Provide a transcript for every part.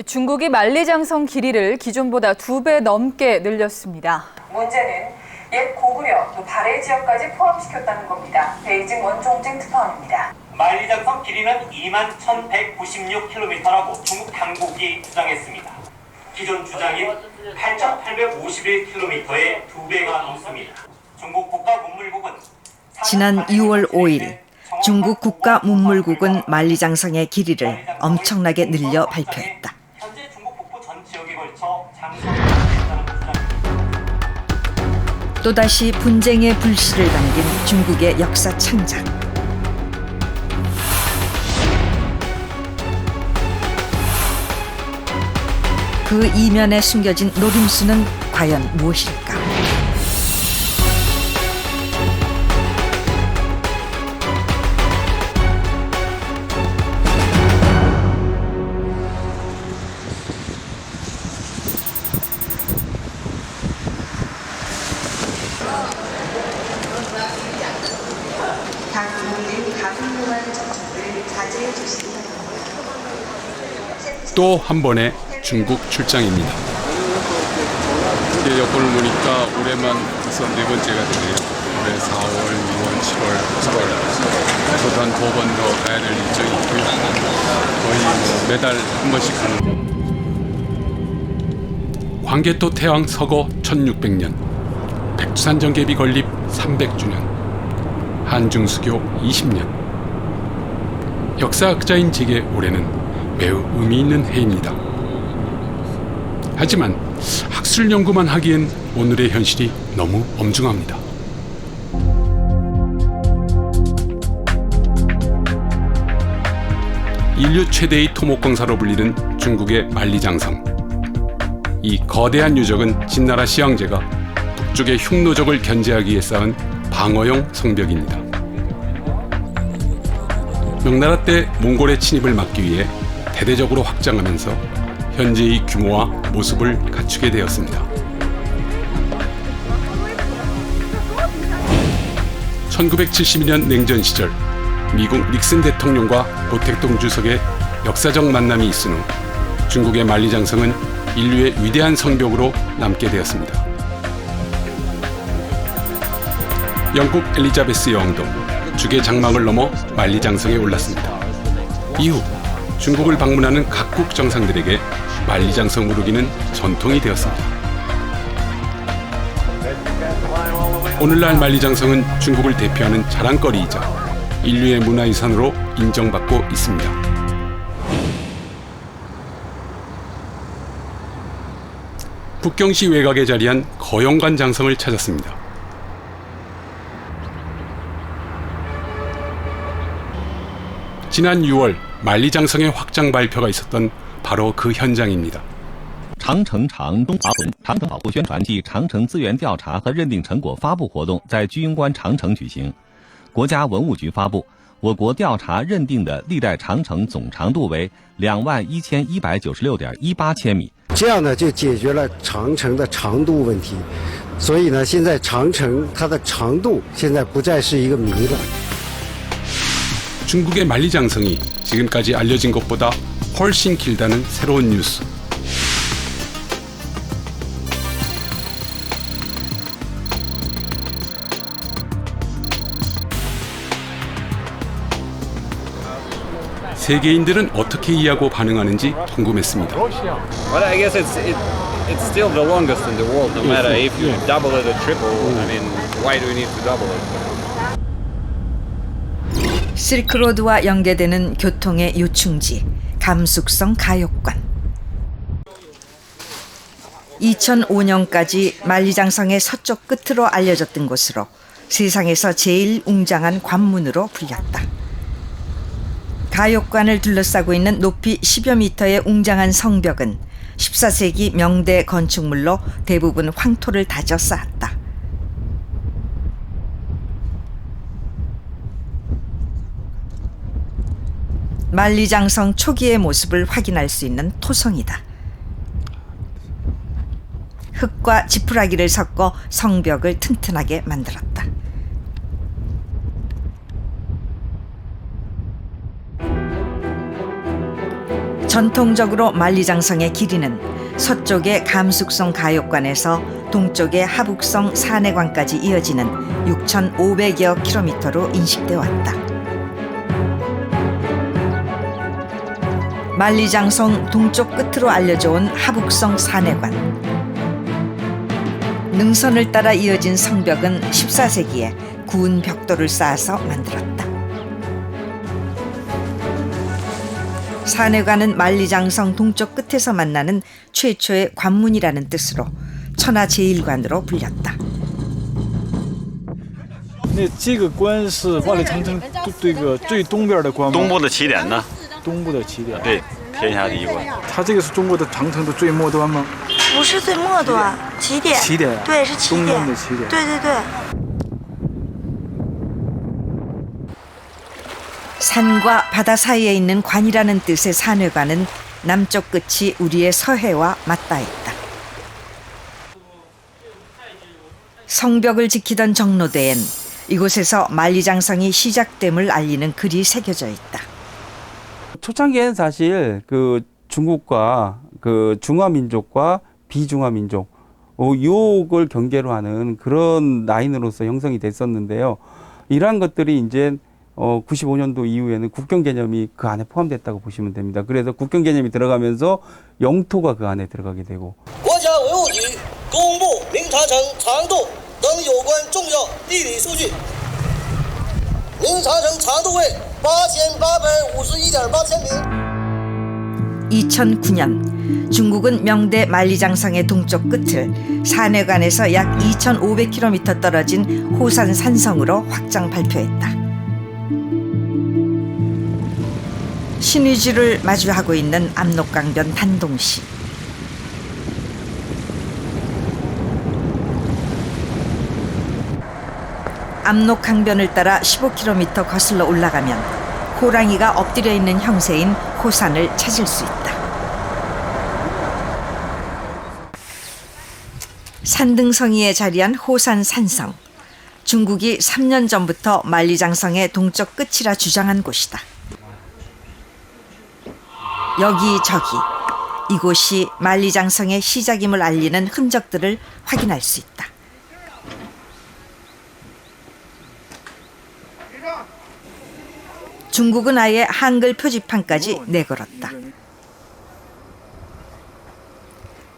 중국이 만리장성 길이를 기존보다 2배 넘게 늘렸습니다. 문제는 옛 고구려, 또 발해 지역까지 포함시켰다는 겁니다. 베이징 원종징 특파원입니다. 만리장성 길이는 21,196km라고 중국 당국이 주장했습니다. 기존 주장인 8,851km의 2배가 넘습니다. 중국 국가문물국은 지난 6월 5일 중국 국가문물국은 만리장성의 길이를 엄청나게 늘려 발표했다. 현재 중국 북부 전 지역에 걸쳐 장성했다는 주장입니다. 또다시 분쟁의 불씨를 담긴 중국의 역사 창작. 그 이면에 숨겨진 노림수는 과연 무엇일까? 또 한 번의 중국 출장입니다. 이게 여권을 보니까 올해만 벌써 4번째가 되네요. 올해 4월, 6월, 7월, 8월 저도 한 2번 더 가야 될 일정이 있고요. 거의 매달 한 번씩 가는. 광개토 태왕 서거 1600년, 백두산 정계비 건립 300주년, 한중수교 20년. 역사학자인 제게 올해는 매우 의미 있는 해입니다. 하지만 학술 연구만 하기엔 오늘의 현실이 너무 엄중합니다. 인류 최대의 토목공사로 불리는 중국의 만리장성. 이 거대한 유적은 진나라 시황제가 북쪽의 흉노적을 견제하기 위해 쌓은 방어용 성벽입니다. 명나라 때 몽골의 침입을 막기 위해 대대적으로 확장하면서 현재의 규모와 모습을 갖추게 되었습니다. 1972년 냉전 시절 미국 닉슨 대통령과 보택동 주석의 역사적 만남이 있은 후 중국의 만리장성은 인류의 위대한 성벽으로 남게 되었습니다. 영국 엘리자베스 여왕도 죽의 장막을 넘어 만리장성에 올랐습니다. 이후 중국을 방문하는 각국 정상들에게 만리장성 오르기는 전통이 되었습니다. 오늘날 만리장성은 중국을 대표하는 자랑거리이자 인류의 문화유산으로 인정받고 있습니다. 북경시 외곽에 자리한 거영관 장성을 찾았습니다. 지난 6월 만리장성의 확장 발표가 있었던 바로 그 현장입니다. 长城长东华文长城保护宣传暨长城资源调查和认定成果发布活动在居庸关长城举行。国家文物局发布，我国调查认定的历代长城总长度为21196.18千米。这样呢，就解决了长城的长度问题。所以呢，现在长城它的长度现在不再是一个谜了。 중국의 만리장성이 지금까지 알려진 것보다 훨씬 길다는 새로운 뉴스. 세계인들은 어떻게 이해하고 반응하는지 궁금했습니다. Well, I guess it's still the longest in the world. No matter if you double it or triple. I mean, why do we need to double it? 실크로드와 연계되는 교통의 요충지, 감숙성 가옥관. 2005년까지 만리장성의 서쪽 끝으로 알려졌던 곳으로 세상에서 제일 웅장한 관문으로 불렸다. 가옥관을 둘러싸고 있는 높이 10여 미터의 웅장한 성벽은 14세기 명대 건축물로 대부분 황토를 다져 쌓았다. 만리장성 초기의 모습을 확인할 수 있는 토성이다. 흙과 지푸라기를 섞어 성벽을 튼튼하게 만들었다. 전통적으로 만리장성의 길이는 서쪽의 감숙성 가역관에서 동쪽의 하북성 산해관까지 이어지는 6,500여 킬로미터로 인식돼 왔다. 만리장성 동쪽 끝으로 알려져 온 하북성 산해관. 능선을 따라 이어진 성벽은 14세기에 구운 벽돌을 쌓아서 만들었다. 산해관은 만리장성 동쪽 끝에서 만나는 최초의 관문이라는 뜻으로 천하제일관으로 불렸다. 那这个关是万里长城这个最东边的关吗？东部的起点呢？东部的起点。对，天下第一关。它这个是中国的长城的最末端吗？不是最末端，起点。起点。对，是起点。东端的起点。对对对。 산과 바다 사이에 있는 관이라는 뜻의 산회관은 남쪽 끝이 우리의 서해와 맞닿아 있다. 성벽을 지키던 정로대엔 이곳에서 만리장성이 시작됨을 알리는 글이 새겨져 있다. 초창기에는 사실 그 중국과 그 중화민족과 비중화민족 요걸 경계로 하는 그런 라인으로서 형성이 됐었는데요. 이러한 것들이 이제 95년도 이후에는 국경 개념이 그 안에 포함됐다고 보시면 됩니다. 그래서 국경 개념이 들어가면서 영토가 그 안에 들어가게 되고. 国家文物局公布明长城长度等有关重要地理数据。明长城长度为8851.8千米。 2009년 중국은 명대 만리장성의 동쪽 끝을 산해관에서 약 2,500km 떨어진 호산 산성으로 확장 발표했다. 신의주를 마주하고 있는 압록강변 단동시. 압록강변을 따라 15km 거슬러 올라가면 호랑이가 엎드려 있는 형세인 호산을 찾을 수 있다. 산등성이에 자리한 호산 산성. 중국이 3년 전부터 만리장성의 동쪽 끝이라 주장한 곳이다. 여기저기 이곳이 만리장성의 시작임을 알리는 흔적들을 확인할 수 있다. 중국은 아예 한글 표지판까지 내걸었다.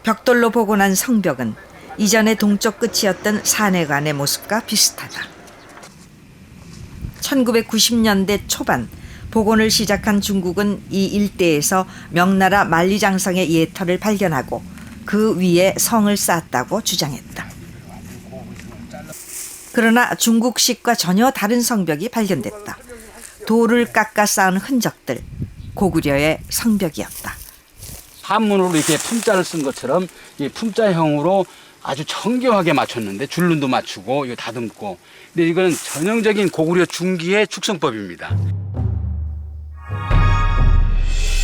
벽돌로 복원한 성벽은 이전의 동쪽 끝이었던 산해관의 모습과 비슷하다. 1990년대 초반 복원을 시작한 중국은 이 일대에서 명나라 만리장성의 예터를 발견하고 그 위에 성을 쌓았다고 주장했다. 그러나 중국식과 전혀 다른 성벽이 발견됐다. 돌을 깎아 쌓은 흔적들, 고구려의 성벽이었다. 한문으로 이렇게 품자를 쓴 것처럼 이 품자형으로 아주 정교하게 맞췄는데 줄눈도 맞추고 이거 다듬고. 근데 이건 전형적인 고구려 중기의 축성법입니다.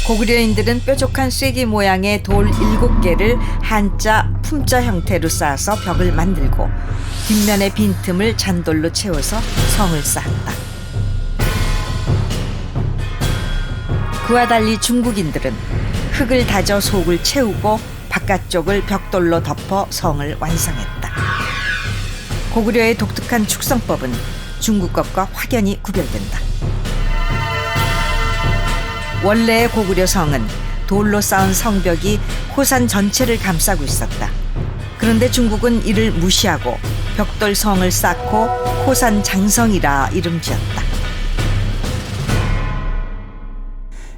고구려인들은 뾰족한 쐐기 모양의 돌 7개를 한자 품자 형태로 쌓아서 벽을 만들고 뒷면의 빈틈을 잔돌로 채워서 성을 쌓았다. 그와 달리 중국인들은 흙을 다져 속을 채우고 바깥쪽을 벽돌로 덮어 성을 완성했다. 고구려의 독특한 축성법은 중국 것과 확연히 구별된다. 원래의 고구려 성은 돌로 쌓은 성벽이 호산 전체를 감싸고 있었다. 그런데 중국은 이를 무시하고 벽돌 성을 쌓고 호산 장성이라 이름 지었다.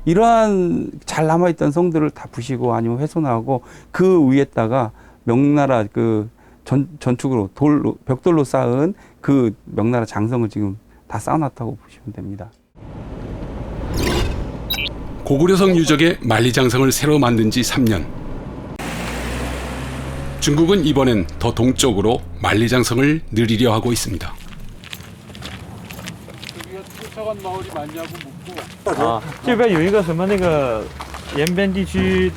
이러한 잘 남아있던 성들을 다 부시고 아니면 훼손하고 그 위에다가 명나라 그 전축으로 돌로 벽돌로 쌓은 그 명나라 장성을 지금 다 쌓아놨다고 보시면 됩니다. 고구려성 유적의 만리장성을 새로 만든 지 3년. 중국은 이번엔 더 동쪽으로 만리장성을 늘리려 하고 있습니다. 쫓아간 마을이 많냐고 묻고. 这边有一个什么那个延边地区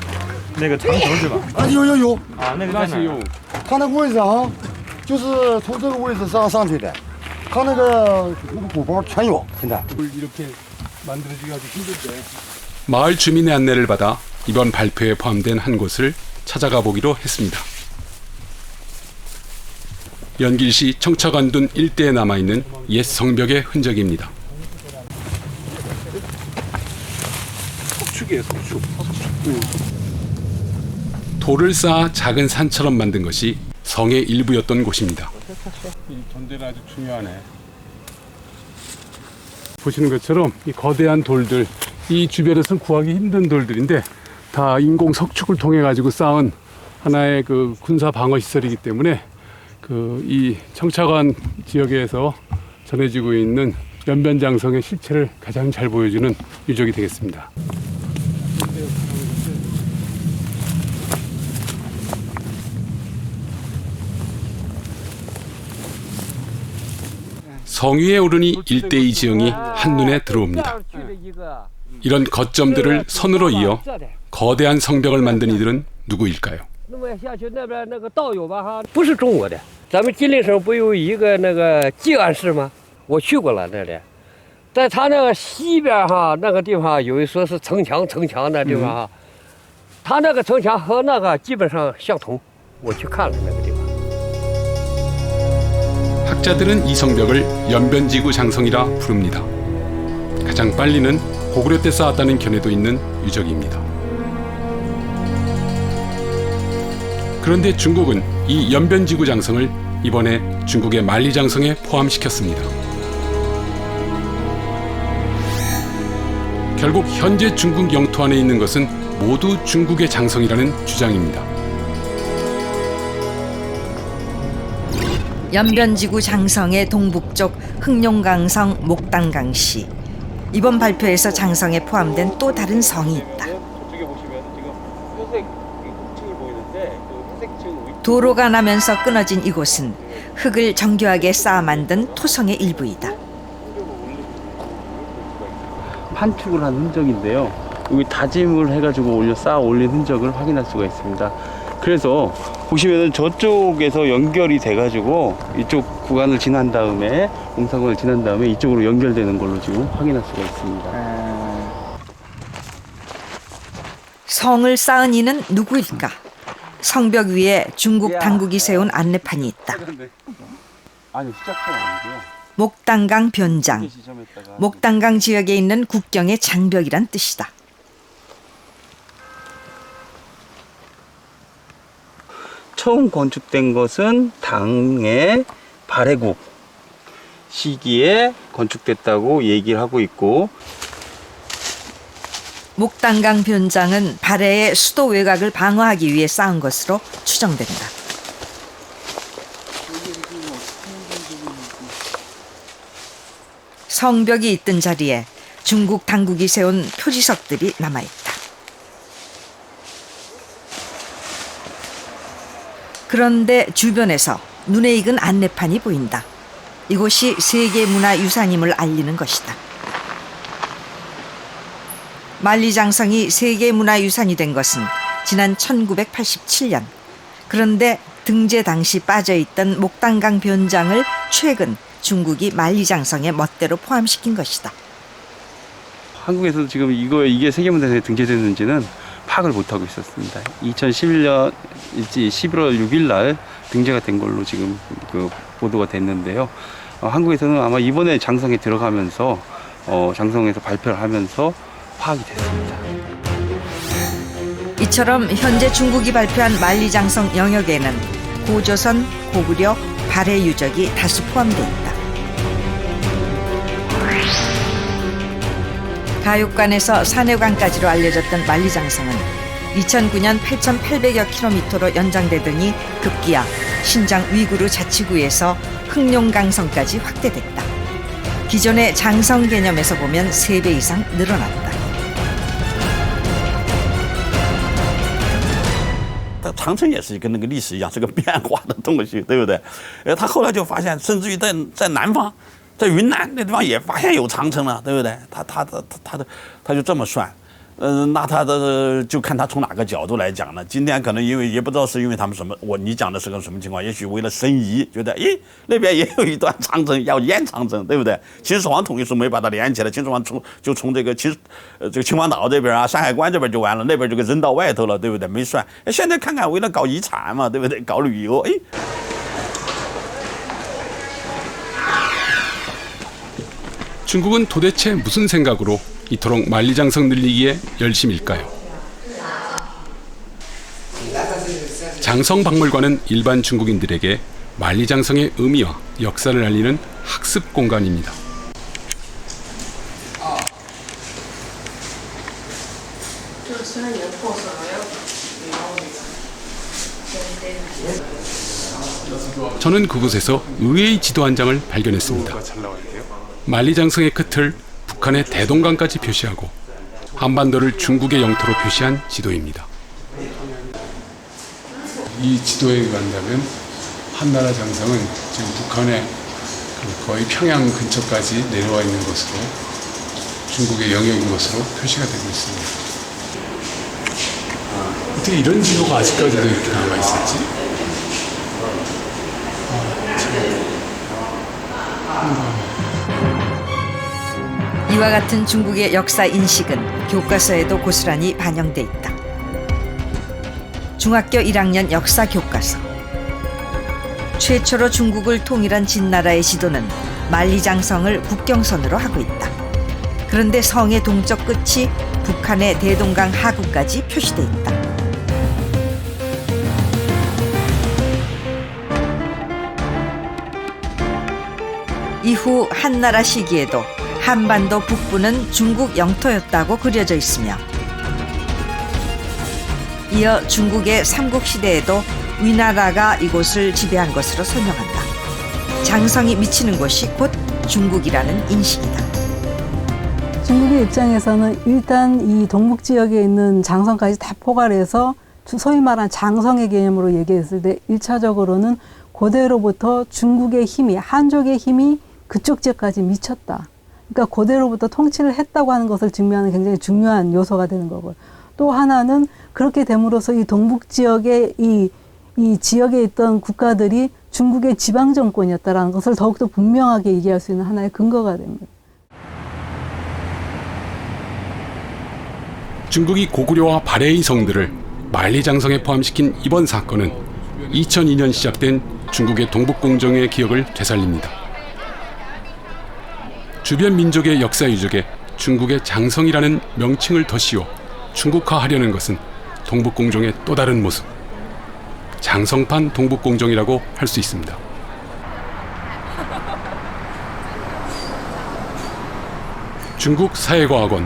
那个长城是吧？有啊，那个在哪儿？它那个位置啊，就是从这个位置上去的，它那个古堡全有。现在 이렇게 만들어지기 아주 힘든데 마을 주민의 안내를 받아 이번 발표에 포함된 한 곳을 찾아가 보기로 했습니다. 연길시 청차관둔 일대에 남아있는 옛 성벽의 흔적입니다. 석축이에요, 석축. 돌을 쌓아 작은 산처럼 만든 것이 성의 일부였던 곳입니다. 이 전대는 아주 중요하네. 보시는 것처럼 이 거대한 돌들, 이 주변에서는 구하기 힘든 돌들인데 다 인공 석축을 통해 가지고 쌓은 하나의 그 군사 방어 시설이기 때문에 이 청차관 지역에서 전해지고 있는 연변장성의 실체를 가장 잘 보여주는 유적이 되겠습니다. 성 위에 오르니 일대의 지형이 한눈에 들어옵니다. 이런 거점들을 선으로 이어 거대한 성벽을 만든 이들은 누구일까요? 不是中国的，咱们吉林省不有一个那个吉安市吗？我去过了那里，在它那个西边哈那个地方有一说是城墙的地方哈，它那个城墙和那个基本上相同，我去看了那个地方。 학자들은 이 성벽을 연변지구 장성이라 부릅니다. 가장 빨리는 고구려 때 쌓았다는 견해도 있는 유적입니다. 그런데 중국은 이 연변지구 장성을 이번에 중국의 만리장성에 포함시켰습니다. 결국 현재 중국 영토 안에 있는 것은 모두 중국의 장성이라는 주장입니다. 연변지구 장성의 동북쪽 흑룡강성 목단강시. 이번 발표에서 장성에 포함된 또 다른 성이 있다. 저쪽에 보시면 지금 회색 층이 보이는데 그 회색층 도로가 나면서 끊어진 이곳은 흙을 정교하게 쌓아 만든 토성의 일부이다. 판축을 한 흔적인데요. 여기 다짐을 해가지고 쌓아 올린 흔적을 확인할 수가 있습니다. 그래서 보시면은 저쪽에서 연결이 돼가지고 이쪽 구간을 지난 다음에 공사관을 지난 다음에 이쪽으로 연결되는 걸로 지금 확인할 수가 있습니다. 성을 쌓은 이는 누구일까? 성벽 위에 중국 당국이 세운 안내판이 있다. 아니 수작판 아니고요. 목단강 변장. 목단강 지역에 있는 국경의 장벽이란 뜻이다. 처음 건축된 것은 당의 발해국 시기에 건축됐다고 얘기를 하고 있고, 목단강 변장은 발해의 수도 외곽을 방어하기 위해 쌓은 것으로 추정된다. 성벽이 있던 자리에 중국 당국이 세운 표지석들이 남아있다. 그런데 주변에서 눈에 익은 안내판이 보인다. 이곳이 세계문화유산임을 알리는 것이다. 만리장성이 세계문화유산이 된 것은 지난 1987년. 그런데 등재 당시 빠져있던 목단강 변장을 최근 중국이 만리장성에 멋대로 포함시킨 것이다. 한국에서도 지금 이게 세계문화유산에 등재됐는지는 파악을 못하고 있었습니다. 2011년 11월 6일 날 등재가 된 걸로 지금 보도가 됐는데요. 한국에서는 아마 이번에 장성에 들어가면서 장성에서 발표를 하면서 파악이 됐습니다. 이처럼 현재 중국이 발표한 만리장성 영역에는 고조선, 고구려, 발해 유적이 다수 포함되어 있다. 가육관에서 산해관까지로 알려졌던 만리장성은 2009년 8,800여 킬로미터로 연장되더니 급기야 신장 위구르 자치구에서 흑룡강성까지 확대됐다. 기존의 장성 개념에서 보면 3배 이상 늘어났다. 长城也是跟那个历史一样，是个变化的东西，对不对？他后来就发现，甚至于在南方，在云南那地方也发现有长城了，对不对？他就这么算，那他的就看他从哪个角度来讲呢？今天可能因为也不知道是因为他们什么，你讲的是个什么情况？也许为了申遗，觉得那边也有一段长城要延长城，对不对？秦始皇统一时没把它连起来，秦始皇从这个秦皇岛这边啊，山海关这边就完了，那边就给扔到外头了，对不对？没算。现在看看为了搞遗产嘛，对不对？搞旅游，중국은 도대체 무슨 생각으로 이토록 만리장성 늘리기에 열심일까요? 장성박물관은 일반 중국인들에게 만리장성의 의미와 역사를 알리는 학습 공간입니다. 저는 그곳에서 의외의 지도 한 장을 발견했습니다. 만리장성의 끝을 북한의 대동강까지 표시하고 한반도를 중국의 영토로 표시한 지도입니다. 이 지도에 의한다면 한나라 장성은 지금 북한의 거의 평양 근처까지 내려와 있는 것으로 중국의 영역인 것으로 표시가 되고 있습니다. 어떻게 이런 지도가 아직까지도 이렇게 남아 있었지? 이와 같은 중국의 역사 인식은 교과서에도 고스란히 반영돼 있다. 중학교 1학년 역사 교과서. 최초로 중국을 통일한 진나라의 지도는 만리장성을 국경선으로 하고 있다. 그런데 성의 동쪽 끝이 북한의 대동강 하구까지 표시돼 있다. 이후 한나라 시기에도 한반도 북부는 중국 영토였다고 그려져 있으며 이어 중국의 삼국시대에도 위나라가 이곳을 지배한 것으로 설명한다. 장성이 미치는 곳이 곧 중국이라는 인식이다. 중국의 입장에서는 일단 이 동북 지역에 있는 장성까지 다 포괄해서 소위 말하는 장성의 개념으로 얘기했을 때 1차적으로는 고대로부터 중국의 힘이, 한족의 힘이 그쪽 지역까지 미쳤다. 그러니까 고대로부터 통치를 했다고 하는 것을 증명하는 굉장히 중요한 요소가 되는 거고요. 또 하나는 그렇게 됨으로써 이 동북 지역의 이 지역에 있던 국가들이 중국의 지방 정권이었다라는 것을 더욱더 분명하게 얘기할 수 있는 하나의 근거가 됩니다. 중국이 고구려와 발해의 성들을 만리장성에 포함시킨 이번 사건은 2002년 시작된 중국의 동북공정의 기억을 되살립니다. 주변 민족의 역사 유적에 중국의 장성이라는 명칭을 더 씌워 중국화하려는 것은 동북공정의 또 다른 모습, 장성판 동북공정이라고 할 수 있습니다. 중국 사회과학원,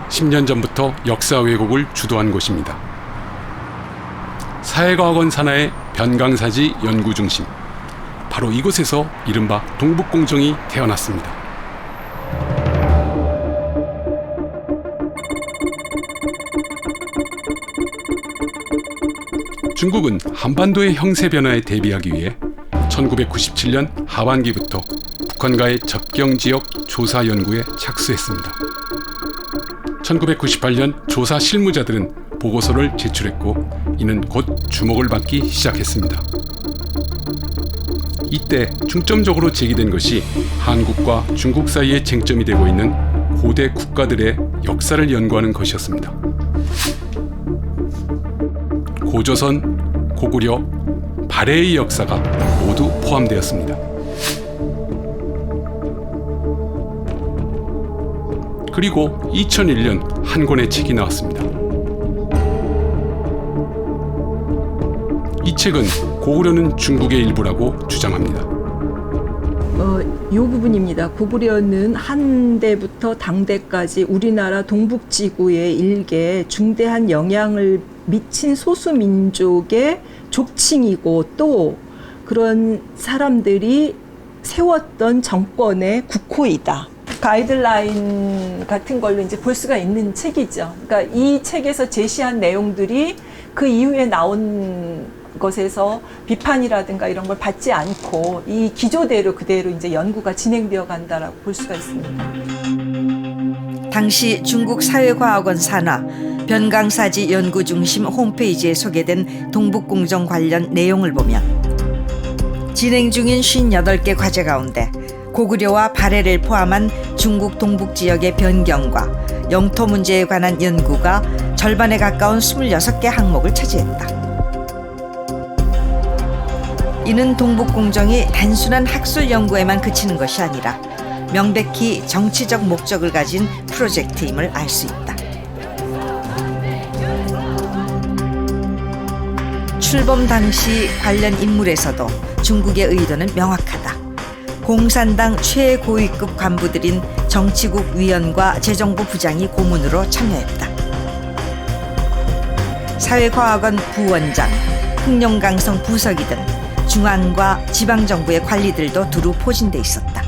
10년 전부터 역사 왜곡을 주도한 곳입니다. 사회과학원 산하의 변강사지 연구중심, 바로 이곳에서 이른바 동북공정이 태어났습니다. 중국은 한반도의 형세 변화에 대비하기 위해 1997년 하반기부터 북한과의 접경 지역 조사 연구에 착수했습니다. 1998년 조사 실무자들은 보고서를 제출했고 이는 곧 주목을 받기 시작했습니다. 이때 중점적으로 제기된 것이 한국과 중국 사이에 쟁점이 되고 있는 고대 국가들의 역사를 연구하는 것이었습니다. 고조선, 고구려, 발해의 역사가 모두 포함되었습니다. 그리고 2001년 한 권의 책이 나왔습니다. 이 책은 고구려는 중국의 일부라고 주장합니다. 이 부분입니다. 고구려는 한대부터 당대까지 우리나라 동북지구의 일개에 중대한 영향을 미친 소수민족의 족칭이고 또 그런 사람들이 세웠던 정권의 국호이다. 가이드라인 같은 걸로 이제 볼 수가 있는 책이죠. 그러니까 이 책에서 제시한 내용들이 그 이후에 나온 것에서 비판이라든가 이런 걸 받지 않고 이 기조대로 그대로 이제 연구가 진행되어 간다라고 볼 수가 있습니다. 당시 중국 사회과학원 산하 변강사지 연구중심 홈페이지에 소개된 동북공정 관련 내용을 보면 진행 중인 58개 과제 가운데 고구려와 발해를 포함한 중국 동북 지역의 변경과 영토 문제에 관한 연구가 절반에 가까운 26개 항목을 차지했다. 이는 동북공정이 단순한 학술 연구에만 그치는 것이 아니라 명백히 정치적 목적을 가진 프로젝트임을 알 수 있다. 출범 당시 관련 인물에서도 중국의 의도는 명확하다. 공산당 최고위급 간부들인 정치국 위원과 재정부 부장이 고문으로 참여했다. 사회과학원 부원장, 흑룡강성 부서기 등 중앙과 지방정부의 관리들도 두루 포진돼 있었다.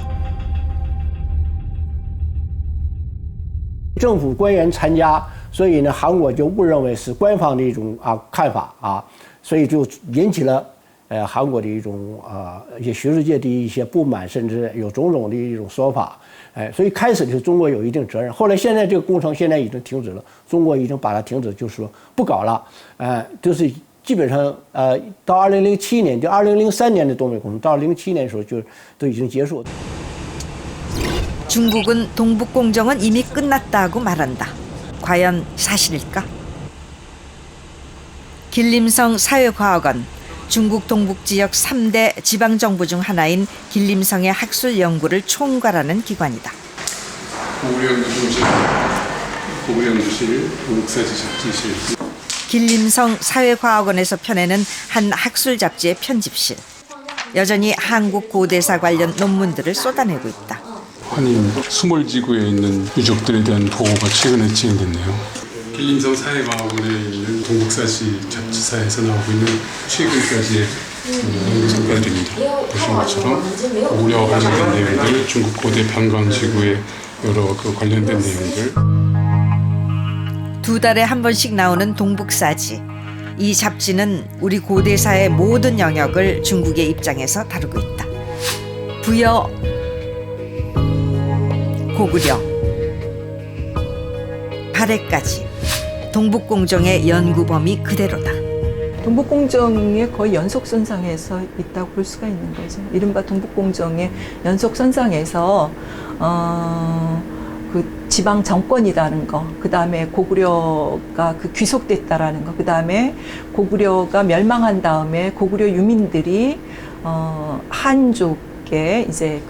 政府官员参加，所以呢，韩国就误认为是官方的一种看法啊，所以就引起了韩国的一种一些学术界的一些不满，甚至有种种的一种说法。所以开始的时候中国有一定责任，后来现在这个工程现在已经停止了，中国已经把它停止，就是说不搞了。就是基本上到2007年，就2003年的东北工程，到2007年的时候就都已经结束。 중국은 동북공정은 이미 끝났다고 말한다. 과연 사실일까? 길림성 사회과학원, 중국 동북지역 3대 지방정부 중 하나인 길림성의 학술 연구를 총괄하는 기관이다. 고구려연구실, 동북사지 잡지실. 길림성 사회과학원에서 펴내는 한 학술 잡지의 편집실. 여전히 한국 고대사 관련 논문들을 쏟아내고 있다. 한인 수몰지구에 있는 유적들에 대한 보고가 최근에 진행됐네요. 길림성 사회과학원에 있는 동북사지 잡지사에서 나오고 있는 최근까지의 연구 성과들입니다. 보신 것처럼 고구려와 관련된 내용들, 중국 고대 변강지구의 여러 관련된 내용들. 2달에 한 번씩 나오는 동북사지. 이 잡지는 우리 고대사의 모든 영역을 중국의 입장에서 다루고 있다. 부여 고구려, 발해까지 동북공정의 연구 범위 그대로다. 동북공정의 거의 연속선상에서 있다고 볼 수가 있는 거죠. 이른바 동북공정의 연속선상에서 그 지방 정권이라는 거, 그 다음에 고구려가 그 귀속됐다라는 거, 그 다음에 고구려가 멸망한 다음에 고구려 유민들이 한족에 이제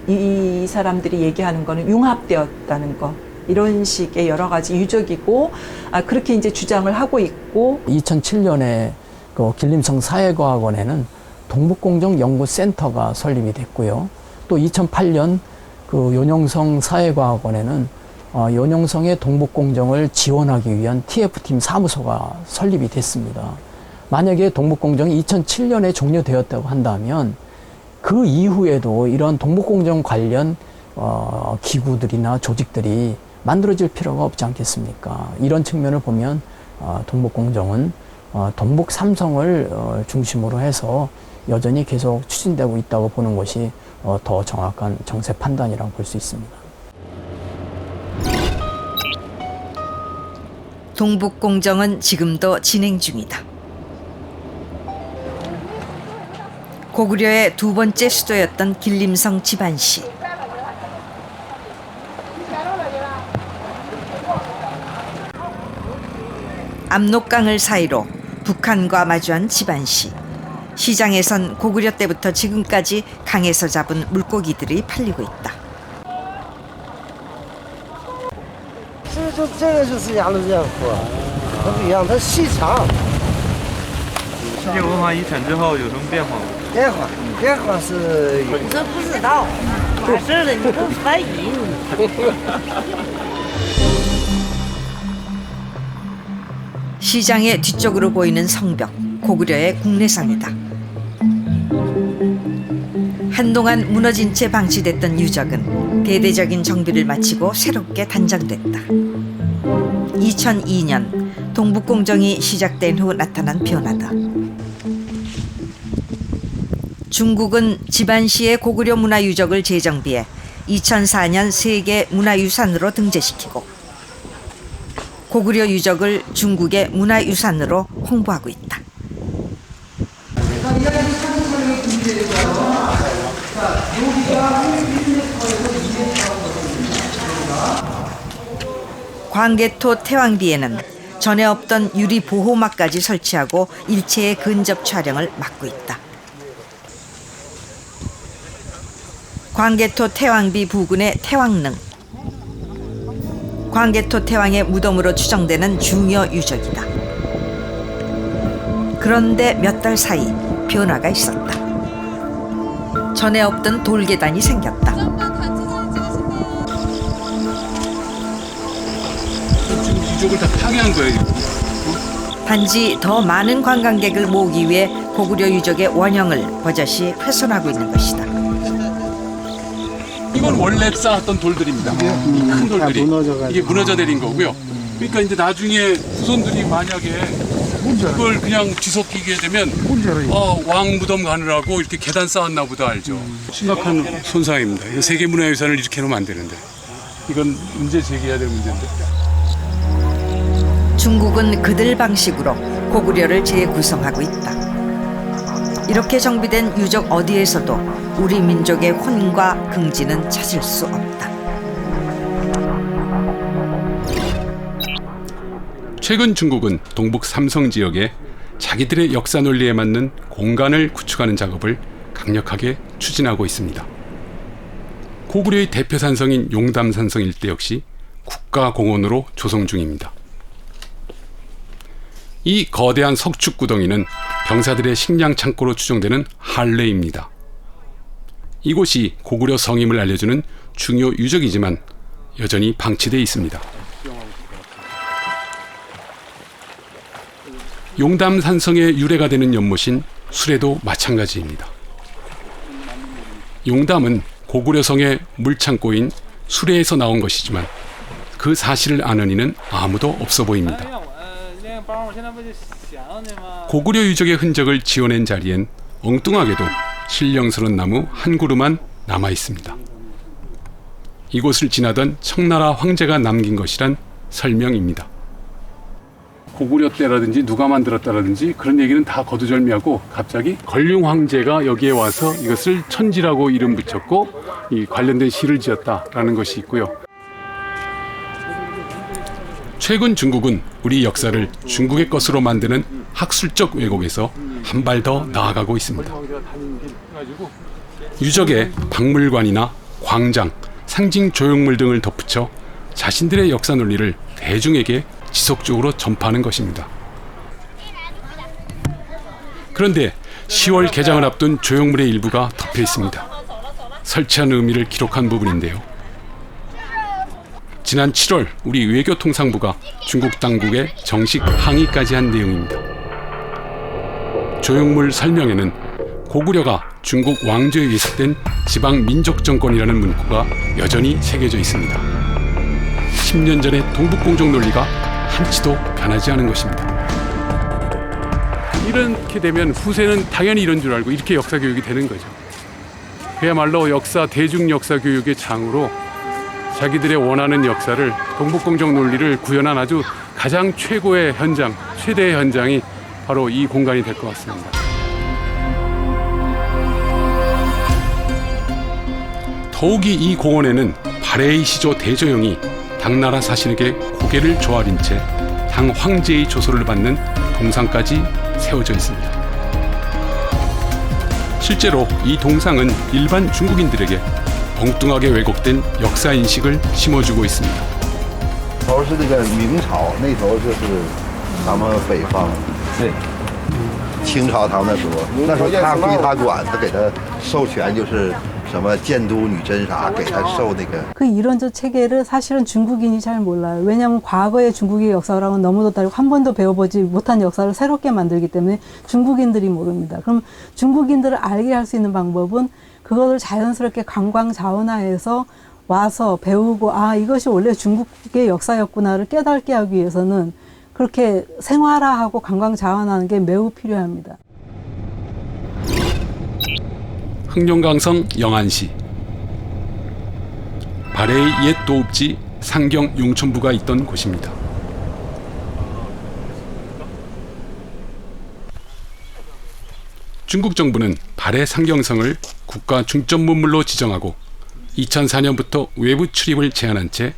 이 사람들이 얘기하는 거는 융합되었다는 거, 이런 식의 여러 가지 유적이고 그렇게 이제 주장을 하고 있고. 2007년에 그 길림성 사회과학원에는 동북공정 연구센터가 설립이 됐고요. 또 2008년 그 연용성 사회과학원에는 연용성의 동북공정을 지원하기 위한 TF팀 사무소가 설립이 됐습니다. 만약에 동북공정이 2007년에 종료되었다고 한다면 그 이후에도 이런 동북공정 관련 기구들이나 조직들이 만들어질 필요가 없지 않겠습니까? 이런 측면을 보면 동북공정은 동북 삼성을 중심으로 해서 여전히 계속 추진되고 있다고 보는 것이 더 정확한 정세 판단이라고 볼 수 있습니다. 동북공정은 지금도 진행 중이다. 고구려의 두 번째 수도였던 길림성 지반시. 압록강을 사이로 북한과 마주한 지반시. 시장에선 고구려 때부터 지금까지 강에서 잡은 물고기들이 팔리고 있다. 这个就是鸭绿江河，它不一样，它细长。世界文化遗产之后有什么变化吗？变化是你这不知道，完事了你不翻译。 시장의 뒤쪽으로 보이는 성벽, 고구려의 국내성이다. 한동안 무너진 채 방치됐던 유적은 대대적인 정비를 마치고 새롭게 단장됐다. 2002년 동북공정이 시작된 후 나타난 변화다. 중국은 지반시의 고구려 문화 유적을 재정비해 2004년 세계 문화유산으로 등재시키고 고구려 유적을 중국의 문화유산으로 홍보하고 있다. 광개토 태왕비에는 전에 없던 유리 보호막까지 설치하고 일체의 근접 촬영을 막고 있다. 광개토 태왕비 부근의 태왕릉. 광개토 태왕의 무덤으로 추정되는 중요 유적이다. 그런데 몇 달 사이 변화가 있었다. 전에 없던 돌계단이 생겼다. 지금 유적을 다 파괴한 거예요. 단지 더 많은 관광객을 모으기 위해 고구려 유적의 원형을 버젓이 훼손하고 있는 것이다. 이건 원래 쌓았던 돌들입니다. 이 큰 돌들이. 이게 무너져 내린 거고요. 그러니까 이제 나중에 후손들이 만약에 그걸 그냥 뒤섞이게 되면 왕 무덤 가느라고 이렇게 계단 쌓았나 보다 알죠. 심각한 손상입니다. 이거 세계문화유산을 이렇게 놓으면 안 되는데. 이건 문제 제기해야 될 문제인데. 중국은 그들 방식으로 고구려를 재구성하고 있다. 이렇게 정비된 유적 어디에서도 우리 민족의 혼과 긍지는 찾을 수 없다. 최근 중국은 동북 삼성 지역에 자기들의 역사 논리에 맞는 공간을 구축하는 작업을 강력하게 추진하고 있습니다. 고구려의 대표 산성인 용담산성 일대 역시 국가공원으로 조성 중입니다. 이 거대한 석축 구덩이는 병사들의 식량 창고로 추정되는 할례입니다. 이곳이 고구려 성임을 알려주는 중요 유적이지만 여전히 방치되어 있습니다. 용담산성의 유래가 되는 연못인 수레도 마찬가지입니다. 용담은 고구려 성의 물창고인 수레에서 나온 것이지만 그 사실을 아는 이는 아무도 없어 보입니다. 고구려 유적의 흔적을 지어낸 자리엔 엉뚱하게도 신령스러운 나무 한 그루만 남아 있습니다. 이곳을 지나던 청나라 황제가 남긴 것이란 설명입니다. 고구려 때라든지 누가 만들었다라든지 그런 얘기는 다 거두절미하고 갑자기 건륭 황제가 여기에 와서 이것을 천지라고 이름 붙였고 이 관련된 시를 지었다라는 것이 있고요. 최근 중국은 우리 역사를 중국의 것으로 만드는 학술적 왜곡에서 한 발 더 나아가고 있습니다. 유적에 박물관이나 광장, 상징 조형물 등을 덧붙여 자신들의 역사 논리를 대중에게 지속적으로 전파하는 것입니다. 그런데 10월 개장을 앞둔 조형물의 일부가 덮여 있습니다. 설치한 의미를 기록한 부분인데요. 지난 7월 우리 외교통상부가 중국 당국에 정식 항의까지 한 내용입니다. 조형물 설명에는 고구려가 중국 왕조에 예속된 지방 민족 정권이라는 문구가 여전히 새겨져 있습니다. 10년 전의 동북공정 논리가 한치도 변하지 않은 것입니다. 이렇게 되면 후세는 당연히 이런 줄 알고 이렇게 역사 교육이 되는 거죠. 그야말로 대중 역사 교육의 장으로 자기들의 원하는 역사를 동북공정 논리를 구현한 아주 가장 최고의 현장, 최대의 현장이 바로 이 공간이 될 것 같습니다. 더욱이 이 공원에는 발해의 시조 대조영이 당나라 사신에게 고개를 조아린 채 당 황제의 조소를 받는 동상까지 세워져 있습니다. 실제로 이 동상은 일반 중국인들에게 엉뚱하게 왜곡된 역사 인식을 심어주고 있습니다. 头是这个明朝，那头就是咱们北方，对，清朝他们那时候，那时候他归他管，他给他授权就是什么建都女真啥，给他授那个。 그 이론적 체계를 사실은 중국인이 잘 몰라요. 왜냐하면 과거의 중국의 역사랑은 너무도 다르고 한 번도 배워보지 못한 역사를 새롭게 만들기 때문에 중국인들이 모릅니다. 그럼 중국인들을 알게 할 수 있는 방법은 그것을 자연스럽게 관광 자원화해서 와서 배우고 이것이 원래 중국의 역사였구나를 깨닫게 하기 위해서는 그렇게 생활화하고 관광 자원화하는 게 매우 필요합니다. 흑룡강성 영안시 발해의 옛 도읍지 상경 용천부가 있던 곳입니다. 중국 정부는 발해 상경성을 국가 중점 문물로 지정하고 2004년부터 외부 출입을 제한한 채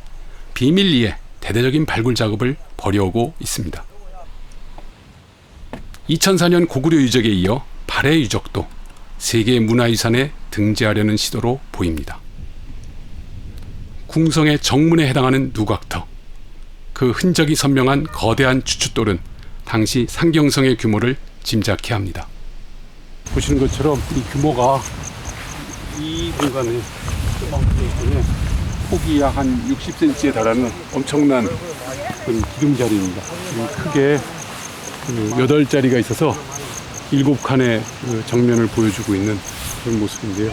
비밀리에 대대적인 발굴 작업을 벌여오고 있습니다. 2004년 고구려 유적에 이어 발해 유적도 세계 문화유산에 등재하려는 시도로 보입니다. 궁성의 정문에 해당하는 누각터, 그 흔적이 선명한 거대한 추춧돌은 당시 상경성의 규모를 짐작케 합니다. 보시는 것처럼 이 규모가 이 공간에 때문에 폭이 약 한 60cm에 달하는 엄청난 기둥자리입니다. 크게 8자리가 있어서 7칸의 정면을 보여주고 있는 그런 모습인데요.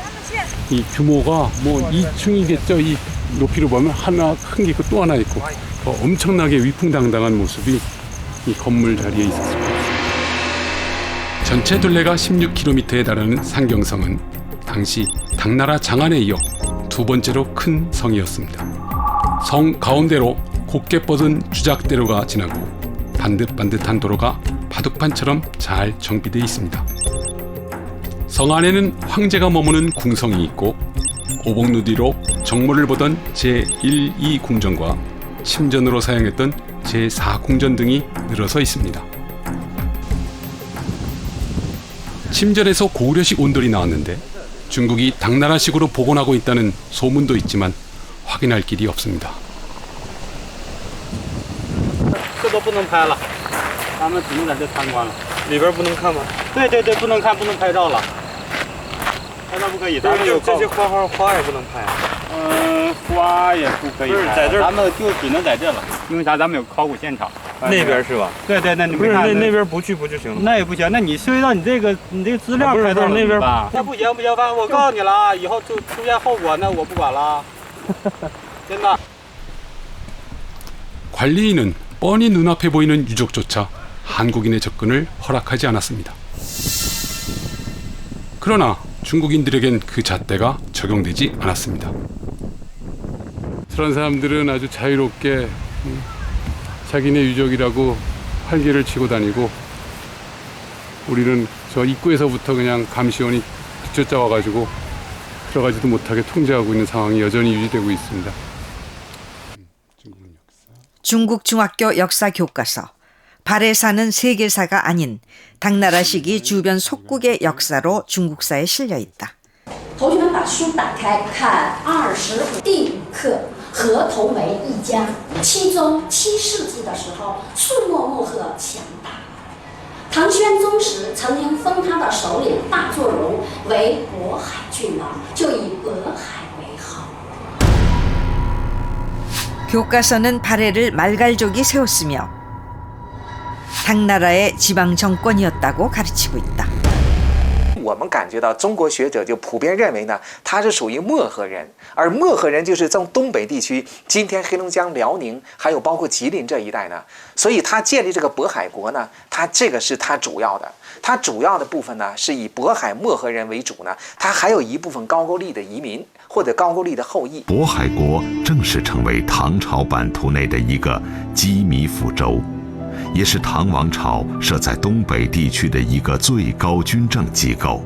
이 규모가 뭐 2층이겠죠. 이 높이로 보면 하나 큰 게 있고 또 하나 있고 더 엄청나게 위풍당당한 모습이 이 건물 자리에 있었습니다. 전체 둘레가 16km에 달하는 상경성은 당시 당나라 장안에 이어 두 번째로 큰 성이었습니다. 성 가운데로 곱게 뻗은 주작대로가 지나고 반듯반듯한 도로가 바둑판처럼 잘 정비되어 있습니다. 성 안에는 황제가 머무는 궁성이 있고 오복루뒤로 정모를 보던 제1, 2궁전과 침전으로 사용했던 제4궁전 등이 늘어서 있습니다. 침전에서 고구려식 온돌이 나왔는데 중국이 당나라식으로 복원하고 있다는 소문도 있지만 확인할 길이 없습니다. 这都不能拍了，咱们只能在这参观了。里边不能看吗？对对对，不能看，不能拍照了。拍照不可以，咱们有这些花也不能拍。花也不可以拍，在这咱们就只能在这了，因为啥？咱们有考古现场。那边是吧？对对，那你不是那边不去就行了。那也不行，那你涉及到你这个资料拍到那边吧？那不行，反正我告诉你了，以后就出现后果，那我不管了，真的。 관리인은 뻔히 눈앞에 보이는 유적조차 한국인의 접근을 허락하지 않았습니다. 그러나 중국인들에겐 그 잣대가 적용되지 않았습니다. 그런 사람들은 아주 자유롭게 자기네 유적이라고 활개를 치고 다니고 우리는 저 입구에서부터 그냥 감시원이 뒤쫓아와가지고 들어가지도 못하게 통제하고 있는 상황이 여전히 유지되고 있습니다. 중국 중학교 역사 교과서 발해사는 세계사가 아닌 당나라 시기 주변 속국의 역사로 중국사에 실려 있다. 同学们把书打开看25第5课河头梅一家七宗7世纪的时候粟墨木鹤强大唐宣宗时曾经封他的首领大作荣为渤海郡王就以渤海为号 교과서는 발해를 말갈족이 세웠으며 당나라의 지방 정권이었다고 가르치고 있다. 我们感觉到中国学者就普遍认为呢，他是属于漠河人，而漠河人就是从东北地区，今天黑龙江、辽宁，还有包括吉林这一带呢，所以他建立这个渤海国呢，他这个是他主要的，他主要的部分呢是以渤海漠河人为主呢，他还有一部分高句丽的移民或者高句丽的后裔。渤海国正式成为唐朝版图内的一个羁縻府州。 也是唐王朝设在东北地区的一个最高军政机构。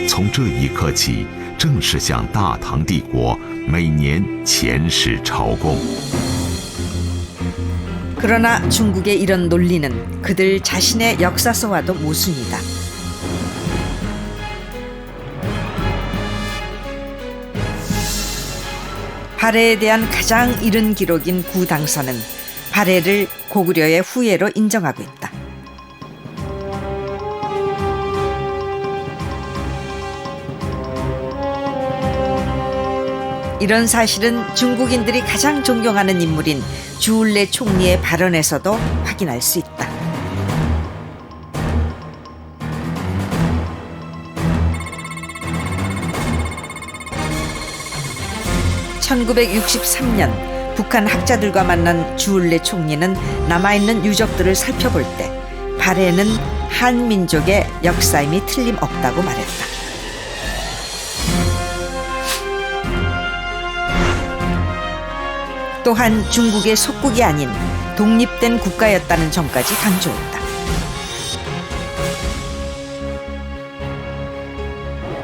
从这一刻起，正式向大唐帝国每年遣使朝贡。 그러나 중국의 이런 논리는 그들 자신의 역사서와도 모순이다. 발해에 대한 가장 이른 기록인 구당서는 발해를 고구려의 후예로 인정하고 있다. 이런 사실은 중국인들이 가장 존경하는 인물인 주울레 총리의 발언에서도 확인할 수 있다. (1963년) 북한 학자들과 만난 주울레 총리는 남아있는 유적들을 살펴볼 때 발해는 한민족의 역사임이 틀림없다고 말했다. 또한 중국의 속국이 아닌 독립된 국가였다는 점까지 강조했다.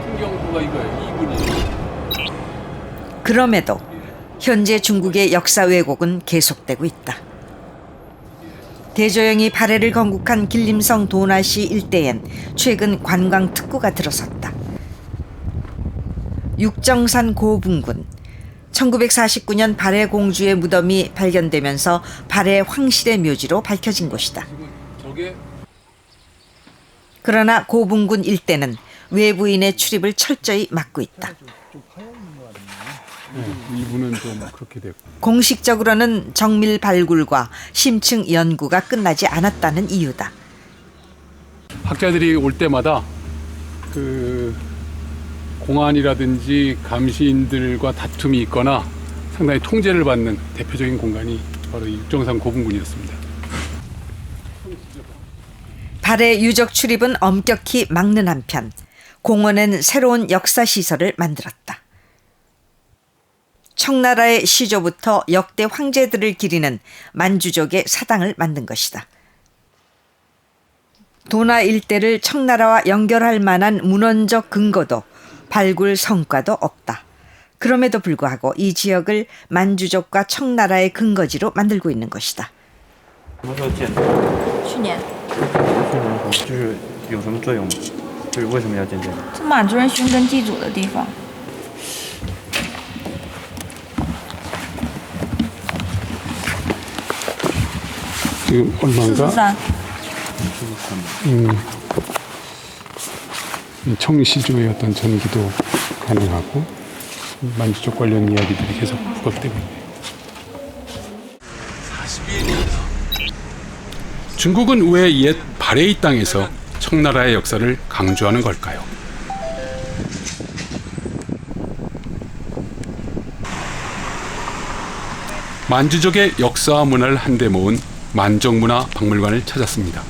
풍경부가 이거예요. 2분이에요. 그럼에도 현재 중국의 역사 왜곡은 계속되고 있다. 대조영이 발해를 건국한 길림성 도나시 일대엔 최근 관광 특구가 들어섰다. 육정산 고분군, 1949년 발해 공주의 무덤이 발견되면서 발해 황실의 묘지로 밝혀진 곳이다. 그러나 고분군 일대는 외부인의 출입을 철저히 막고 있다. 이분은 좀 그렇게 됐고. 공식적으로는 정밀 발굴과 심층 연구가 끝나지 않았다는 이유다. 학자들이 올 때마다 그 공안이라든지 감시인들과 다툼이 있거나 상당히 통제를 받는 대표적인 공간이 바로 이 육정산 고분군이었습니다. 발해 유적 출입은 엄격히 막는 한편 공원엔 새로운 역사 시설을 만들었다. 청나라의 시조부터 역대 황제들을 기리는 만주족의 사당을 만든 것이다. 도나 일대를 청나라와 연결할 만한 문헌적 근거도 발굴 성과도 없다. 그럼에도 불구하고 이 지역을 만주족과 청나라의 근거지로 만들고 있는 것이다. 去年就是有什么作用吗？就是为什么要建这个？是满族人寻根祭祖的地方。 지금 얼마인가? 73. 청시조의 어떤 전기도 가능하고 만주족 관련 이야기들이 계속 부각되고 있네요. 중국은 왜 옛 발해의 땅에서 청나라의 역사를 강조하는 걸까요? 만주족의 역사와 문화를 한데 모은 만족문화박물관을 찾았습니다.